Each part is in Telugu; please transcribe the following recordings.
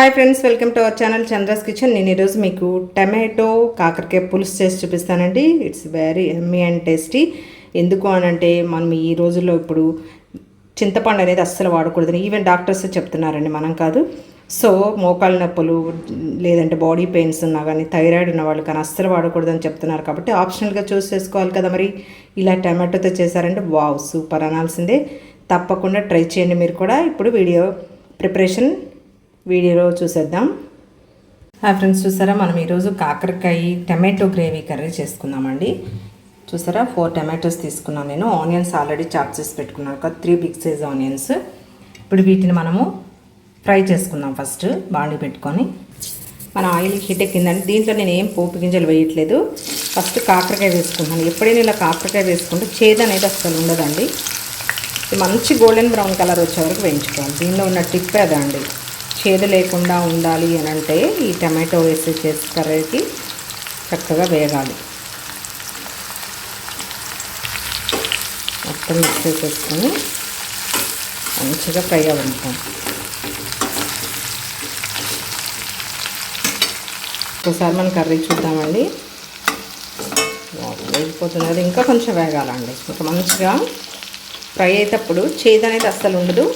Hi friends, welcome to our channel Chandra's kitchen. నేను ఈరోజు మీకు టమాటో కాకరకాయ పులుసు చేసి చూపిస్తానండి. It's very Emmy and tasty. ఎందుకు అనంటే మనం ఈ రోజుల్లో ఇప్పుడు చింతపండు అనేది అస్సలు వాడకూడదని ఈవెన్ డాక్టర్స్ చెప్తున్నారండి, మనం కాదు. సో మోకాళ్ళ నొప్పులు లేదంటే బాడీ పెయిన్స్ ఉన్నా కానీ థైరాయిడ్ ఉన్న వాళ్ళు కానీ అస్సలు వాడకూడదని చెప్తున్నారు. కాబట్టి ఆప్షనల్గా చూస్ చేసుకోవాలి కదా. మరి ఇలా టమాటోతో చేశారంటే వావ్ సూపర్ అనాల్సిందే. తప్పకుండా ట్రై చేయండి మీరు కూడా. ఇప్పుడు ప్రిపరేషన్ వీడియోలో చూసేద్దాం. హాయ్ ఫ్రెండ్స్, చూసారా మనం ఈరోజు కాకరకాయ టమాటో గ్రేవీ కర్రీ చేసుకుందామండి. చూసారా 4 టమాటోస్ తీసుకున్నాను నేను. ఆనియన్స్ ఆల్రెడీ చాప్ చేసి పెట్టుకున్నాను ఒక 3 బిగ్ సైజ్ ఆనియన్స్. ఇప్పుడు వీటిని మనము ఫ్రై చేసుకుందాం. ఫస్ట్ బాండి పెట్టుకొని మన ఆయిల్ హీట్ ఎక్కిందండి. దీంట్లో నేను ఏం పోపు గింజలు వేయట్లేదు. ఫస్ట్ కాకరకాయ వేసుకుంటున్నాను. ఎప్పుడైనా ఇలా కాకరకాయ వేసుకుంటే చేదు అనేది అసలు ఉండదండి. మంచి గోల్డెన్ బ్రౌన్ కలర్ వచ్చే వరకు వేయించుకోవాలి. దీనిలో ఉన్న టిప్ అదండి, చేదు లేకుండా ఉండాలి అని అంటే ఈ టమాటో వేసి చేసి కర్రీకి చక్కగా వేగాలి. మొత్తం మిక్స్ చేసేసుకొని మంచిగా ఫ్రై అవ్వడం. ఒకసారి మనం కర్రీ చూద్దామండి. వేగిపోతుంది, అది ఇంకా కొంచెం వేగాలండి. ఇంకా మంచిగా ఫ్రై అయ్యేటప్పుడు చేదు అనేది అస్సలు ఉండదు.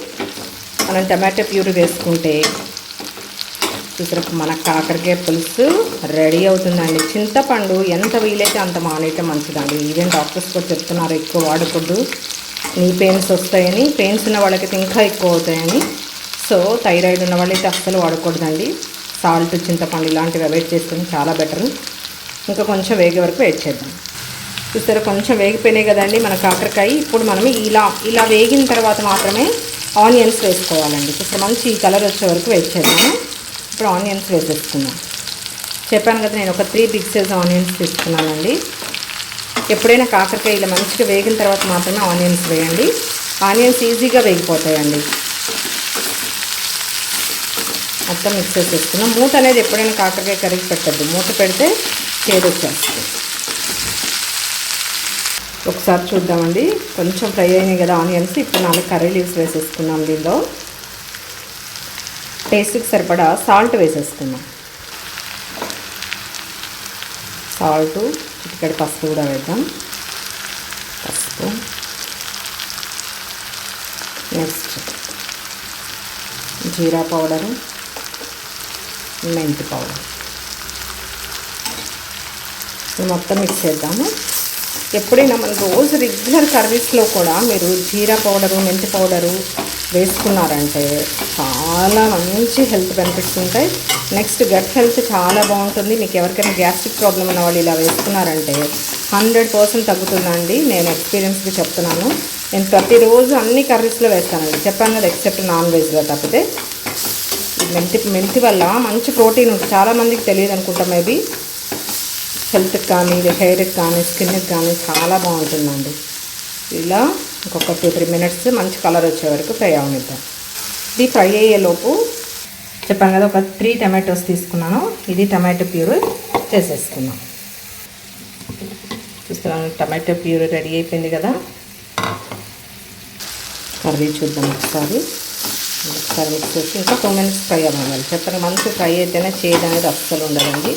మనం టమాటో ప్యూరీ వేసుకుంటే చూసారా మన కాకరకాయ పులుసు రెడీ అవుతుందండి. చింతపండు ఎంత వీలైతే అంత మానేయటం మంచిదండి. ఈవెన్ డాక్టర్స్ కూడా చెప్తున్నారు ఎక్కువ వాడకూడదు, నీ పెయిన్స్ వస్తాయని. పెయిన్స్ ఉన్న వాళ్ళకైతే ఇంకా ఎక్కువ అవుతాయని. సో థైరాయిడ్ ఉన్న వాళ్ళైతే అస్సలు వాడకూడదండి. సాల్ట్, చింతపండు ఇలాంటివి అవాయిడ్ చేసుకుని చాలా బెటర్. ఇంకా కొంచెం వేగే వరకు వెయిట్ చేద్దాం. చూసారా కొంచెం వేగిపోయినాయి కదండి మన కాకరకాయ. ఇప్పుడు మనం ఇలా వేగిన తర్వాత మాత్రమే ఆనియన్స్ వేసుకోవాలండి. ఇప్పుడు మంచి కలర్ వచ్చే వరకు వెయిట్ చేద్దాము. ఇప్పుడు ఆనియన్స్ వేసేసుకుందాం. చెప్పాను కదా నేను ఒక 3 బిగ్ సైజ్ ఆనియన్స్ తీసుకున్నానండి. ఎప్పుడైనా కాకరకాయ ఇలా మంచిగా వేగిన తర్వాత మాత్రమే ఆనియన్స్ వేయండి. ఆనియన్స్ ఈజీగా వేగిపోతాయండి. మొత్తం మిక్స్ చేసేసుకుందాం. మూత అనేది ఎప్పుడైనా కాకరకాయ కర్రీకి పెట్టద్దు, మూత పెడితే చేదు వచ్చేస్తుంది. ఒకసారి చూద్దామండి. కొంచెం ఫ్రై అయినాయి కదా ఆనియన్స్. ఇప్పుడు 4 కర్రీ లీవ్స్ వేసేసుకున్నాం. దీనిలో టేస్ట్కి సరిపడా సాల్ట్ వేసేసుకున్నాం. సాల్ట్, చిటికెడు పసుపు కూడా వేద్దాం. పసుపు, నెక్స్ట్ జీరా పౌడరు, మెంతి పౌడర్ మొత్తం మిక్స్ చేద్దాము. ఎప్పుడైనా మన రోజు రెగ్యులర్ కర్రీస్లో కూడా మీరు జీరా పౌడరు, మెంతి పౌడరు వేసుకున్నారంటే చాలా మంచి హెల్త్ బెనిఫిట్స్ ఉంటాయి. నెక్స్ట్ గట్ హెల్త్ చాలా బాగుంటుంది. మీకు ఎవరికైనా గ్యాస్ట్రిక్ ప్రాబ్లం ఉన్న వాళ్ళు ఇలా వేసుకున్నారంటే 100% తగ్గుతుందండి. నేను ఎక్స్పీరియన్స్గా చెప్తున్నాను. నేను ప్రతిరోజు అన్ని కర్రీస్లో వేస్తానండి, చెప్పాను కదా, ఎక్సెప్ట్ నాన్ వెజ్లో తప్పితే. మెంతి వల్ల మంచి ప్రోటీన్ ఉంటుంది. చాలామందికి తెలియదు అనుకుంటా, మేబీ హెల్త్కి కానీ హెయిర్కి కానీ స్కిన్కి కానీ చాలా బాగుంటుందండి. ఇలా ఇంకొక 2-3 మినిట్స్ మంచి కలర్ వచ్చే వరకు ఫ్రై అవనిద్దాం. ఇది ఫ్రై అయ్యేలోపు చెప్పాను కదా ఒక 3 టమాటోస్ తీసుకున్నాను. ఇది టమాటో ప్యూరీ చేసేసుకున్నాం. చూస్తున్నాను టమాటో ప్యూరీ రెడీ అయిపోయింది కదా. కర్రీ చూద్దాం ఒకసారి మిక్స్ చేసి ఇంకా 2 మినిట్స్ ఫ్రై అవ్వాలి. చెప్పాను మంచి ఫ్రై అయితేనే చేదు అనేది అస్సలు ఉండదండి.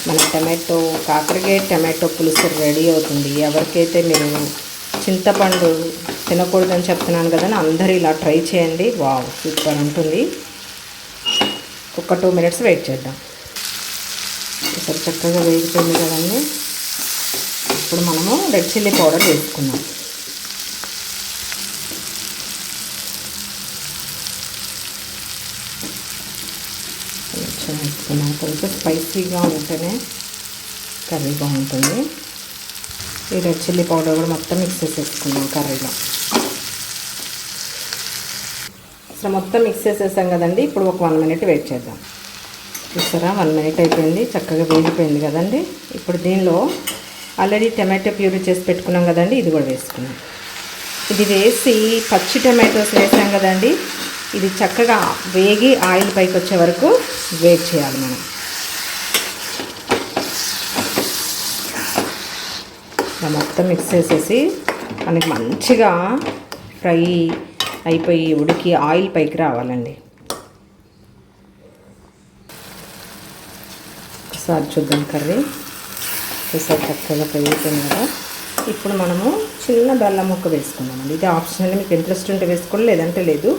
మన కాకరకాయ టమాటో పులుసు రెడీ అవుతుంది. ఎవరికైతే మీరు చింతపండు తినకూడదని చెప్తున్నాను కదండి, అందరూ ఇలా ట్రై చేయండి. వావ్ సూపర్ ఉంటుంది. ఒక 2 మినిట్స్ వెయిట్ చేద్దాం. ఇప్పుడు చక్కగా వేగిపోయింది కదండి. ఇప్పుడు మనము రెడ్ చిల్లీ పౌడర్ వేసుకున్నాం. కొంచెం స్పైసీగా ఉంటేనే కర్రీ బాగుంటుంది. ఈ రెడ్ చిల్లీ పౌడర్ కూడా మొత్తం మిక్స్ చేసేసుకున్నాం కర్రీలో. అసలు మొత్తం మిక్స్ చేసేసాం కదండి. ఇప్పుడు ఒక 1 మినిట్ వెయిట్ చేద్దాం. చూసారా 1 మినిట్ అయిపోయింది, చక్కగా వేగిపోయింది కదండి. ఇప్పుడు దీనిలో ఆల్రెడీ టమాటో ప్యూరీ చేసి పెట్టుకున్నాం కదండి, ఇది కూడా వేసుకున్నాం. ఇది వేసి పచ్చి టమాటోస్ వేసాం కదండి, ఇది చక్కగా వేగి ఆయిల్ పైకి వచ్చే వరకు వెయిట్ చేయాలి మనం. మొత్తం మిక్స్ చేసేసి మనకి మంచిగా ఫ్రై అయిపోయి ఉడికి ఆయిల్ పైకి రావాలండి. ఒకసారి చూద్దాం కర్రీ. చూసారు చక్కగా ఫ్రై అయిపోయింది కదా. ఇప్పుడు మనము చిన్న బెల్లం ముక్క వేసుకున్నామండి. ఇది ఆప్షనల్, మీకు ఇంట్రెస్ట్ ఉంటే వేసుకోండి, లేదంటే లేదు.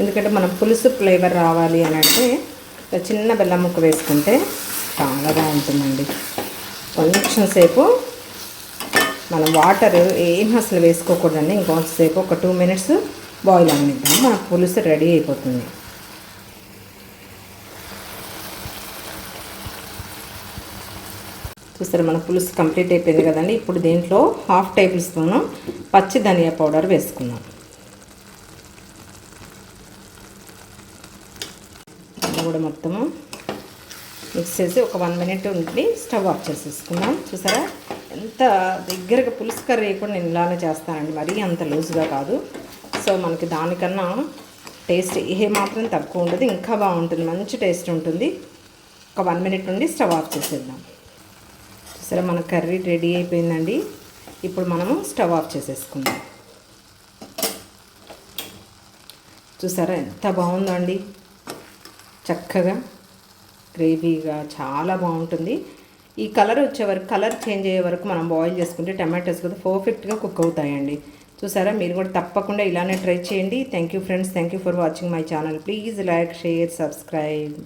ఎందుకంటే మనం పులుసు ఫ్లేవర్ రావాలి అని అంటే చిన్న బెల్లం ముక్క వేసుకుంటే చాలా బాగుంటుందండి. కొంచెం సేపు మనం వాటర్ ఏం అసలు వేసుకోకూడదండి. ఇంకొంతసేపు ఒక 2 minutes బాయిల్ అనిద్దాం, మన పులుసు రెడీ అయిపోతుంది. చూస్తారు మన పులుసు కంప్లీట్ అయిపోయింది కదండి. ఇప్పుడు దీంట్లో 1/2 tablespoon పచ్చి ధనియా పౌడర్ వేసుకున్నాం. అది కూడా మొత్తము మిక్స్ చేసి ఒక 1 minute ఉండి స్టవ్ ఆఫ్ చేసేసుకున్నాం. చూసారా ఎంత దగ్గరగా పులుసు కర్రీ కూడా నేను ఇలానే చేస్తానండి, మరీ అంత లూజ్గా కాదు. సో మనకి దానికన్నా టేస్ట్ ఏ మాత్రం తక్కువ ఉండదు, ఇంకా బాగుంటుంది, మంచి టేస్ట్ ఉంటుంది. ఒక 1 minute నుండి స్టవ్ ఆఫ్ చేసేద్దాం. సరే మన కర్రీ రెడీ అయిపోయిందండి. ఇప్పుడు మనము స్టవ్ ఆఫ్ చేసేసుకుందాం. చూసారా ఎంత బాగుందో అండి, చక్కగా గ్రేవీగా చాలా బాగుంటుంది. ఈ కలర్ వచ్చే వరకు, కలర్ చేంజ్ అయ్యే వరకు మనం బాయిల్ చేసుకుంటే టమాటోస్ కూడా పర్ఫెక్ట్గా కుక్ అవుతాయండి. చూసారా మీరు కూడా తప్పకుండా ఇలానే ట్రై చేయండి. Thank you friends, thank you for watching my channel. Please like, share, subscribe.